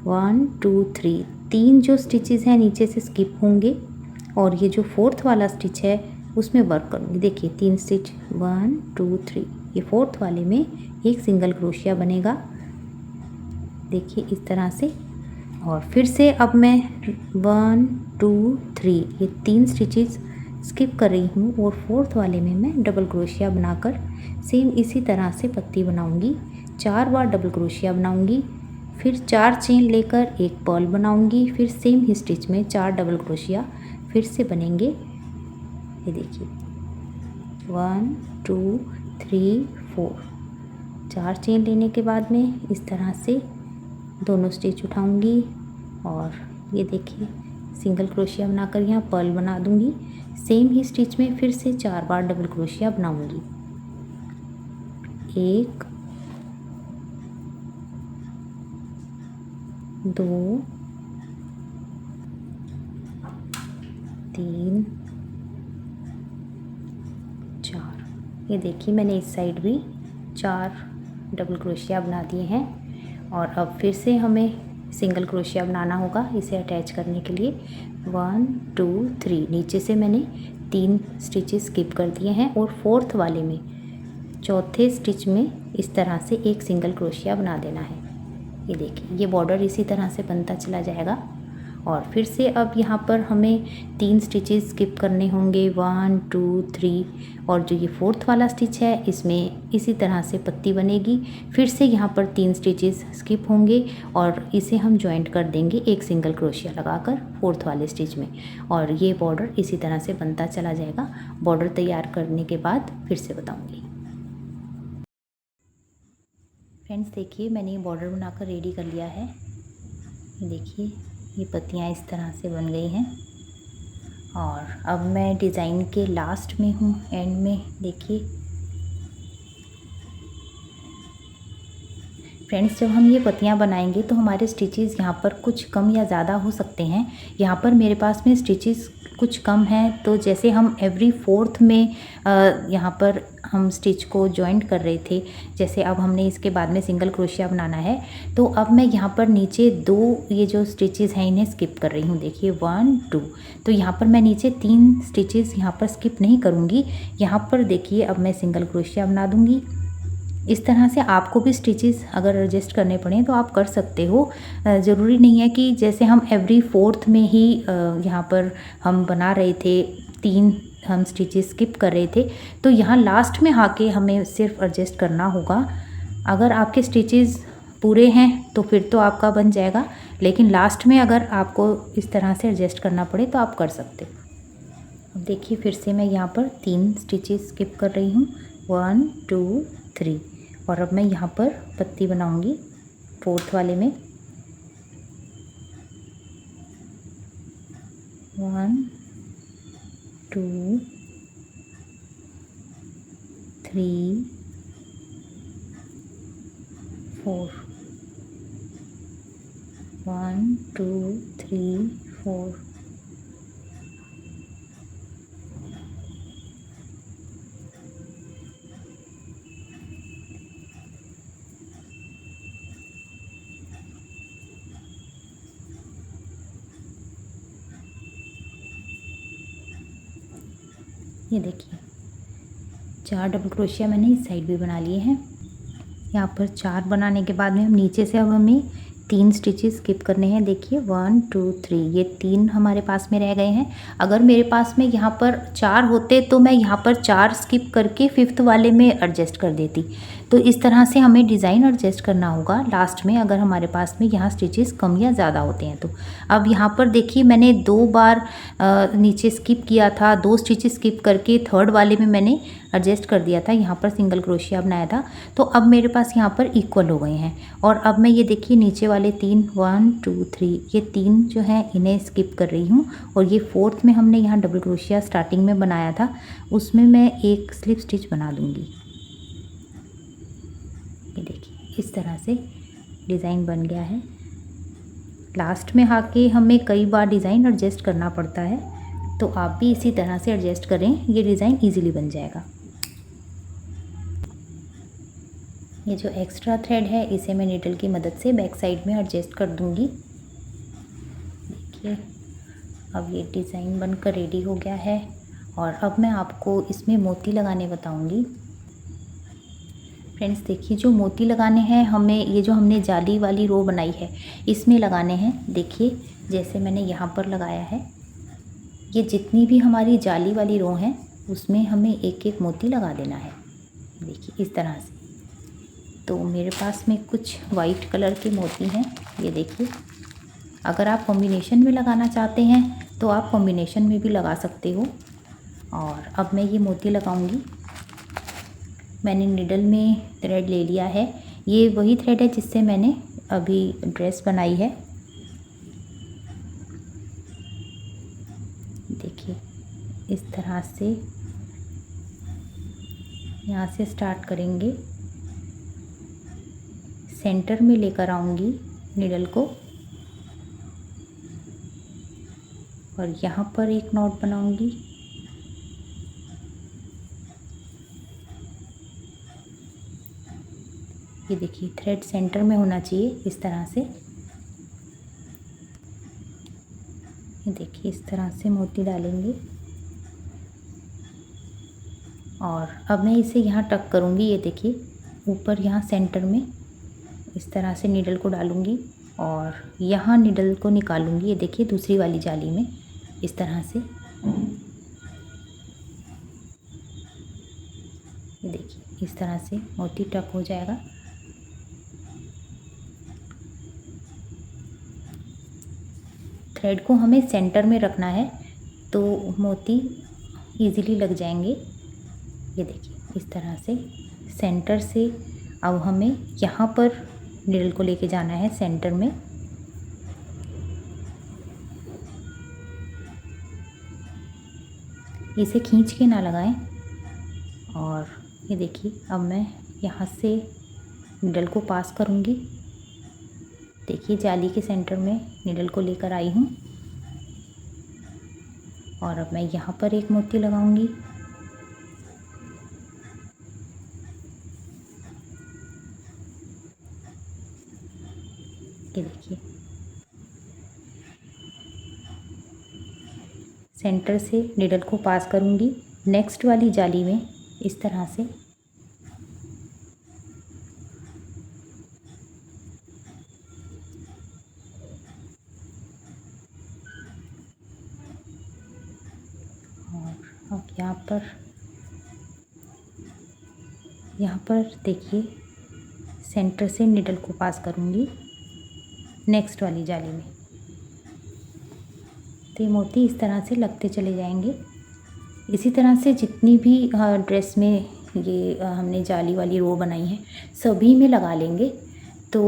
1 2 3 3 जो स्टिचेस हैं नीचे से स्किप होंगे और ये जो 4th वाला स्टिच है उसमें वर्क करूँगी। देखिए 3 स्टिच 1 2 3, ये 4th वाले में एक सिंगल क्रोशिया बनेगा। देखिए इस तरह से और फिर से अब मैं 1 2 3 ये 3 स्टिचेस स्किप कर रही हूँ और फोर्थ वाले में मैं डबल क्रोशिया बनाकर सेम इसी तरह से पत्ती बनाऊंगी। 4 बार डबल क्रोशिया बनाऊंगी, फिर 4 चेन लेकर एक पर्ल बनाऊंगी, फिर सेम ही स्टिच में 4 डबल क्रोशिया फिर से बनेंगे। ये देखिए 1 2 3 4, 4 चेन लेने के बाद में इस तरह से दोनों स्टिच उठाऊंगी और ये देखिए सिंगल क्रोशिया बनाकर यहाँ पर्ल बना दूंगी। सेम ही स्टिच में फिर से 4 बार डबल क्रोशिया बनाऊंगी। 1 2 3 4। ये देखिए मैंने इस साइड भी 4 डबल क्रोशिया बना दिए हैं और अब फिर से हमें सिंगल क्रोशिया बनाना होगा इसे अटैच करने के लिए। 1 2 3, नीचे से मैंने 3 स्टिचेस स्किप कर दिए हैं और फोर्थ वाले में चौथे स्टिच में इस तरह से एक सिंगल क्रोशिया बना देना है। ये देखिए ये बॉर्डर इसी तरह से बनता चला जाएगा और फिर से अब यहाँ पर हमें 3 स्टिचेस स्किप करने होंगे 1 2 3, और जो ये फोर्थ वाला स्टिच है इसमें इसी तरह से पत्ती बनेगी। फिर से यहाँ पर 3 स्टिचेस स्किप होंगे और इसे हम जॉइंट कर देंगे एक सिंगल क्रोशिया लगाकर फोर्थ वाले स्टिच में, और ये बॉर्डर इसी तरह से बनता चला जाएगा। बॉर्डर तैयार करने के बाद फिर से बताऊँगी। फ्रेंड्स देखिए मैंने ये बॉर्डर बनाकर रेडी कर लिया है। ये देखिए ये पत्तियाँ इस तरह से बन गई हैं और अब मैं डिज़ाइन के लास्ट में हूँ, एंड में। देखिए फ्रेंड्स जब हम ये पत्तियाँ बनाएंगे तो हमारे स्टिचेस यहाँ पर कुछ कम या ज़्यादा हो सकते हैं। यहाँ पर मेरे पास में स्टिचेस कुछ कम हैं, तो जैसे हम एवरी फोर्थ में यहाँ पर हम स्टिच को जॉइंट कर रहे थे, जैसे अब हमने इसके बाद में सिंगल क्रोशिया बनाना है, तो अब मैं यहाँ पर नीचे 2 ये जो स्टिचेस हैं इन्हें स्किप कर रही हूँ। देखिए 1 2, तो यहाँ पर मैं नीचे 3 स्टिचेस यहाँ पर स्किप नहीं करूँगी। यहाँ पर देखिए अब मैं सिंगल क्रोशिया बना दूँगी। इस तरह से आपको भी स्टिचेस अगर एडजस्ट करने पड़े तो आप कर सकते हो। ज़रूरी नहीं है कि जैसे हम एवरी फोर्थ में ही यहाँ पर हम बना रहे थे 3 हम स्टिचेस स्किप कर रहे थे, तो यहाँ लास्ट में आके हमें सिर्फ एडजस्ट करना होगा। अगर आपके स्टिचेस पूरे हैं तो फिर तो आपका बन जाएगा, लेकिन लास्ट में अगर आपको इस तरह से एडजस्ट करना पड़े तो आप कर सकते हो। अब देखिए फिर से मैं यहाँ पर 3 स्टिचेस स्किप कर रही हूँ 1 2 3, और अब मैं यहाँ पर पत्ती बनाऊंगी फोर्थ वाले में। 1 2 3 4, 1 2 3 4। ये देखिए 4 डबल क्रोशिया मैंने इस साइड भी बना लिए हैं। यहाँ पर 4 बनाने के बाद में हम नीचे से अब हमें 3 स्टिचेस स्किप करने हैं। देखिए 1 2 3, ये 3 हमारे पास में रह गए हैं। अगर मेरे पास में यहाँ पर 4 होते तो मैं यहाँ पर 4 स्किप करके 5th वाले में एडजस्ट कर देती। तो इस तरह से हमें डिज़ाइन एडजस्ट करना होगा लास्ट में, अगर हमारे पास में यहाँ स्टिचेस कम या ज़्यादा होते हैं तो। अब यहाँ पर देखिए मैंने 2 बार नीचे स्किप किया था, 2 स्टिचेस स्किप करके 3rd वाले में मैंने एडजस्ट कर दिया था, यहाँ पर सिंगल क्रोशिया बनाया था। तो अब मेरे पास यहाँ पर इक्वल हो गए हैं, और अब मैं ये देखिए नीचे वाले 3 1 2 3 ये 3 जो हैं इन्हें स्किप कर रही हूँ, और ये 4th में हमने यहाँ डबल क्रोशिया स्टार्टिंग में बनाया था उसमें मैं एक स्लिप स्टिच बना दूँगी। ये देखिए इस तरह से डिज़ाइन बन गया है। लास्ट में आके हमें कई बार डिज़ाइन एडजस्ट करना पड़ता है, तो आप भी इसी तरह से एडजस्ट करें, ये डिज़ाइन इजीली बन जाएगा। ये जो एक्स्ट्रा थ्रेड है इसे मैं नीडल की मदद से बैक साइड में एडजस्ट कर दूंगी। देखिए अब ये डिज़ाइन बनकर रेडी हो गया है, और अब मैं आपको इसमें मोती लगाने बताऊंगी। फ्रेंड्स देखिए जो मोती लगाने हैं हमें, ये जो हमने जाली वाली रो बनाई है इसमें लगाने हैं। देखिए जैसे मैंने यहाँ पर लगाया है, ये जितनी भी हमारी जाली वाली रो हैं उसमें हमें एक एक मोती लगा देना है। देखिए इस तरह से। तो मेरे पास में कुछ वाइट कलर के मोती हैं, ये देखिए। अगर आप कॉम्बिनेशन में लगाना चाहते हैं तो आप कॉम्बिनेशन में भी लगा सकते हो। और अब मैं ये मोती लगाऊंगी। मैंने निडल में थ्रेड ले लिया है, ये वही थ्रेड है जिससे मैंने अभी ड्रेस बनाई है। देखिए इस तरह से यहाँ से स्टार्ट करेंगे, सेंटर में लेकर आऊँगी निडल को और यहाँ पर एक नॉट बनाऊँगी। ये देखिए थ्रेड सेंटर में होना चाहिए इस तरह से। ये देखिए इस तरह से मोती डालेंगे और अब मैं इसे यहाँ टक करूँगी। ये देखिए ऊपर यहाँ सेंटर में इस तरह से नीडल को डालूँगी और यहाँ नीडल को निकालूँगी। ये देखिए दूसरी वाली जाली में इस तरह से। ये देखिए इस तरह से मोती टक हो जाएगा। थ्रेड को हमें सेंटर में रखना है तो मोती इजीली लग जाएंगे। ये देखिए इस तरह से सेंटर से अब हमें यहाँ पर नीडल को लेके जाना है सेंटर में। इसे खींच के ना लगाएं। और ये देखिए अब मैं यहाँ से नीडल को पास करूँगी। देखिए जाली के सेंटर में नीडल को लेकर आई हूँ और अब मैं यहाँ पर एक मोती लगाऊंगी। ये देखिए सेंटर से नीडल को पास करूंगी नेक्स्ट वाली जाली में इस तरह से। और अब यहाँ पर देखिए सेंटर से नीडल को पास करूंगी नेक्स्ट वाली जाली में। तो ये मोती इस तरह से लगते चले जाएंगे। इसी तरह से जितनी भी ड्रेस में ये हमने जाली वाली रो बनाई है सभी में लगा लेंगे तो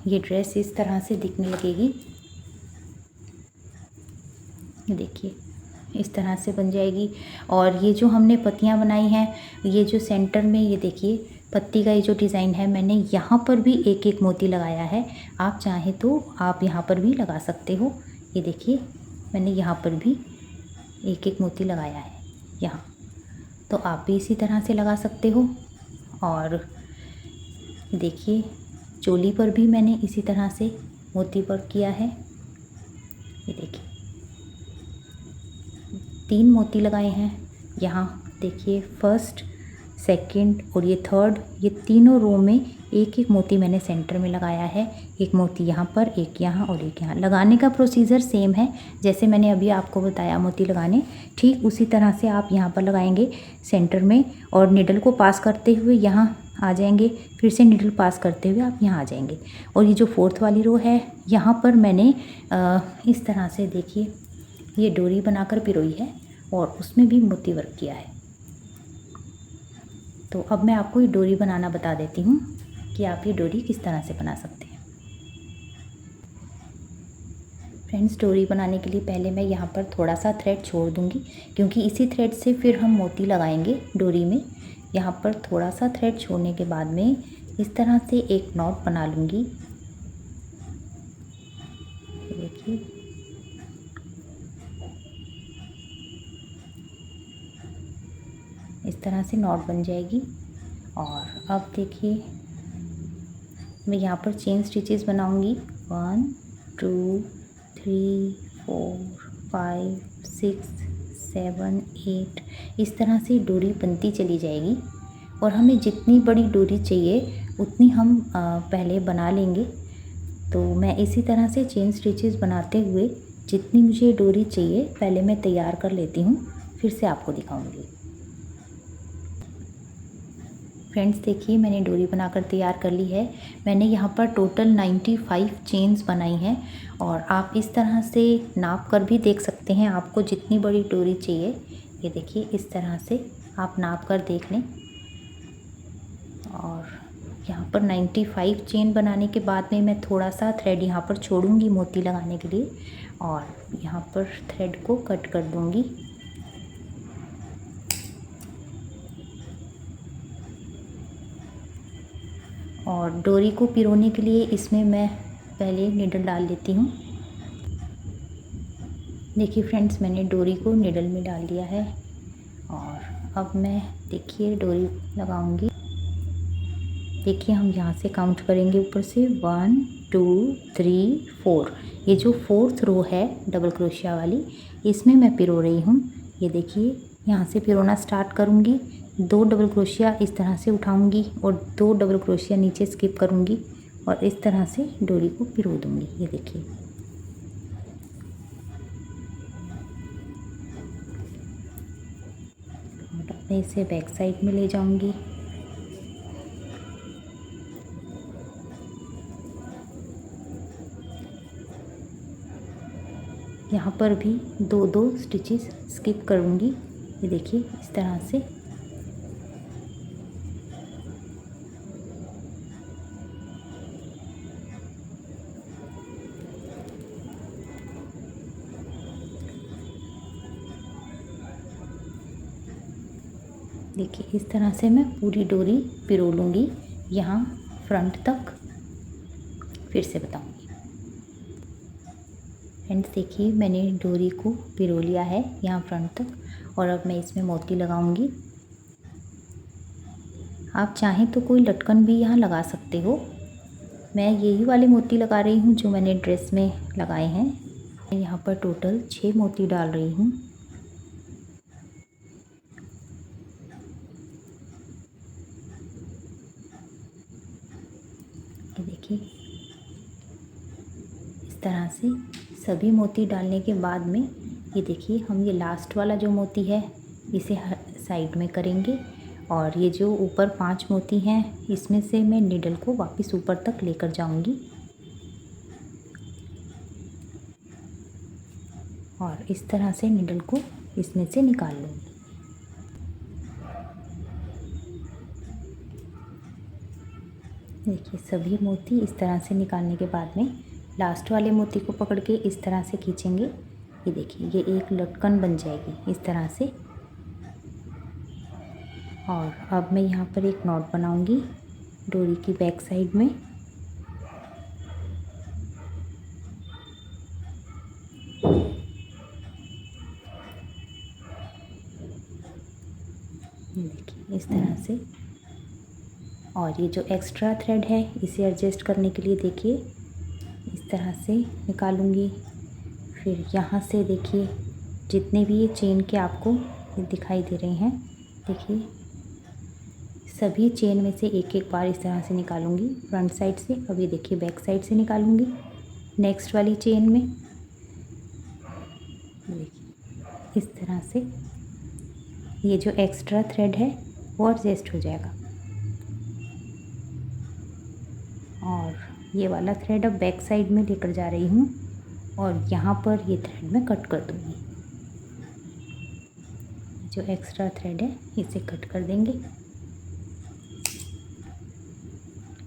ये ड्रेस इस तरह से दिखने लगेगी। देखिए इस तरह से बन जाएगी। और ये जो हमने पत्तियां बनाई हैं, ये जो सेंटर में ये देखिए पत्ती का ये जो डिज़ाइन है, मैंने यहाँ पर भी एक एक मोती लगाया है। आप चाहें तो आप यहाँ पर भी लगा सकते हो। ये देखिए मैंने यहाँ पर भी एक एक मोती लगाया है यहाँ, तो आप भी इसी तरह से लगा सकते हो। और देखिए चोली पर भी मैंने इसी तरह से मोती वर्क किया है। ये देखिए 3 मोती लगाए हैं यहाँ। देखिए फर्स्ट, सेकंड और ये थर्ड, ये तीनों रो में एक एक मोती मैंने सेंटर में लगाया है। एक मोती यहाँ पर, एक यहाँ और एक यहाँ। लगाने का प्रोसीजर सेम है जैसे मैंने अभी आपको बताया मोती लगाने, ठीक उसी तरह से आप यहाँ पर लगाएंगे सेंटर में और निडल को पास करते हुए यहाँ आ जाएंगे। फिर से निडल पास करते हुए आप यहाँ आ जाएंगे। और ये जो फोर्थ वाली रो है यहाँ पर मैंने इस तरह से देखिए ये डोरी बनाकर पिरोई है और उसमें भी मोती वर्क किया है। तो अब मैं आपको ये डोरी बनाना बता देती हूँ कि आप ये डोरी किस तरह से बना सकते हैं। फ्रेंड्स डोरी बनाने के लिए पहले मैं यहाँ पर थोड़ा सा थ्रेड छोड़ दूँगी क्योंकि इसी थ्रेड से फिर हम मोती लगाएंगे डोरी में। यहाँ पर थोड़ा सा थ्रेड छोड़ने के बाद में इस तरह से एक नॉट बना लूँगी। देखिए इस तरह से नॉट बन जाएगी। और अब देखिए मैं यहाँ पर चेन स्टिचेस बनाऊँगी 1 2 3 4 5 6 7 8। इस तरह से डोरी बनती चली जाएगी और हमें जितनी बड़ी डोरी चाहिए उतनी हम पहले बना लेंगे। तो मैं इसी तरह से चेन स्टिचेस बनाते हुए जितनी मुझे डोरी चाहिए पहले मैं तैयार कर लेती हूँ, फिर से आपको दिखाऊंगी। फ्रेंड्स देखिए मैंने डोरी बनाकर तैयार कर ली है। मैंने यहाँ पर टोटल 95 चेन्स बनाई हैं और आप इस तरह से नाप कर भी देख सकते हैं, आपको जितनी बड़ी डोरी चाहिए। ये देखिए इस तरह से आप नाप कर देख लें। और यहाँ पर 95 चेन बनाने के बाद में मैं थोड़ा सा थ्रेड यहाँ पर छोड़ूंगी मोती लगाने के लिए और यहाँ पर थ्रेड को कट कर दूंगी। और डोरी को पिरोने के लिए इसमें मैं पहले नीडल डाल लेती हूँ। देखिए फ्रेंड्स मैंने डोरी को नीडल में डाल दिया है और अब मैं देखिए डोरी लगाऊंगी। देखिए हम यहाँ से काउंट करेंगे ऊपर से 1 2 3 4। ये जो 4th रो है डबल क्रोशिया वाली, इसमें मैं पिरो रही हूँ। ये देखिए यहाँ से पिरोना स्टार्ट करूँगी, 2 डबल क्रोशिया इस तरह से उठाऊँगी और 2 डबल क्रोशिया नीचे स्किप करूँगी और इस तरह से डोरी को पिरो दूँगी। ये देखिए और मैं इसे बैक साइड में ले जाऊँगी। यहाँ पर भी 2-2 स्टिचेस स्किप करूँगी। ये देखिए इस तरह से। देखिए इस तरह से मैं पूरी डोरी पिरो लूँगी यहाँ फ्रंट तक। फिर से बताऊँगी। फ्रेंड्स देखिए मैंने डोरी को पिरो लिया है यहाँ फ्रंट तक और अब मैं इसमें मोती लगाऊंगी। आप चाहें तो कोई लटकन भी यहाँ लगा सकते हो। मैं यही वाले मोती लगा रही हूँ जो मैंने ड्रेस में लगाए हैं। मैं यहाँ पर टोटल 6 मोती डाल रही हूँ। ये देखिए इस तरह से सभी मोती डालने के बाद में ये देखिए हम ये लास्ट वाला जो मोती है इसे साइड में करेंगे और ये जो ऊपर 5 मोती हैं इसमें से मैं नीडल को वापस ऊपर तक लेकर जाऊंगी और इस तरह से नीडल को इसमें से निकाल लूँगी। देखिए सभी मोती इस तरह से निकालने के बाद में लास्ट वाले मोती को पकड़ के इस तरह से खींचेंगे। ये देखिए ये एक लटकन बन जाएगी इस तरह से। और अब मैं यहाँ पर एक नॉट बनाऊंगी डोरी की बैक साइड में। ये देखिए इस तरह से। और ये जो एक्स्ट्रा थ्रेड है इसे एडजस्ट करने के लिए देखिए इस तरह से निकालूंगी। फिर यहाँ से देखिए जितने भी ये चेन के आपको दिखाई दे रहे हैं, देखिए सभी चेन में से एक एक बार इस तरह से निकालूंगी फ्रंट साइड से। अब ये देखिए बैक साइड से निकालूंगी नेक्स्ट वाली चेन में। देखिए इस तरह से ये जो एक्स्ट्रा थ्रेड है वो एडजस्ट हो जाएगा और ये वाला थ्रेड अब बैक साइड में लेकर जा रही हूँ और यहाँ पर ये थ्रेड मैं कट कर दूँगी। जो एक्स्ट्रा थ्रेड है इसे कट कर देंगे।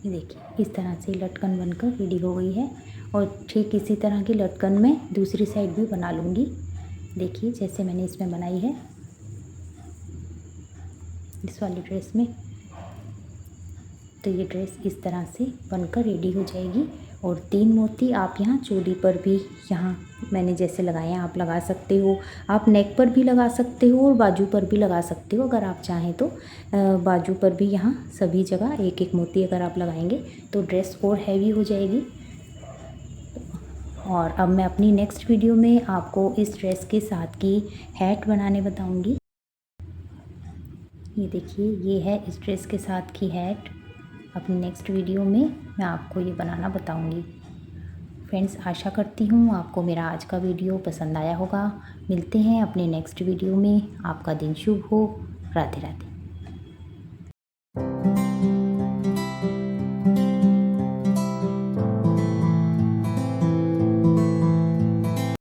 ये देखिए इस तरह से लटकन बनकर रेडी हो गई है और ठीक इसी तरह की लटकन मैं दूसरी साइड भी बना लूँगी। देखिए जैसे मैंने इसमें बनाई है इस वाली ड्रेस में। तो ये ड्रेस इस तरह से बनकर रेडी हो जाएगी। और 3 मोती आप यहाँ चोली पर भी, यहाँ मैंने जैसे लगाए हैं आप लगा सकते हो। आप नेक पर भी लगा सकते हो और बाजू पर भी लगा सकते हो अगर आप चाहें तो। बाजू पर भी यहाँ सभी जगह एक एक मोती अगर आप लगाएंगे तो ड्रेस और हैवी हो जाएगी। और अब मैं अपनी नेक्स्ट वीडियो में आपको इस ड्रेस के साथ की हैट बनाने बताऊँगी। ये देखिए ये है इस ड्रेस के साथ की हैट। अपनी नेक्स्ट वीडियो में मैं आपको ये बनाना बताऊंगी। फ्रेंड्स, आशा करती हूँ आपको मेरा आज का वीडियो पसंद आया होगा। मिलते हैं अपने नेक्स्ट वीडियो में। आपका दिन शुभ हो। राधे राधे।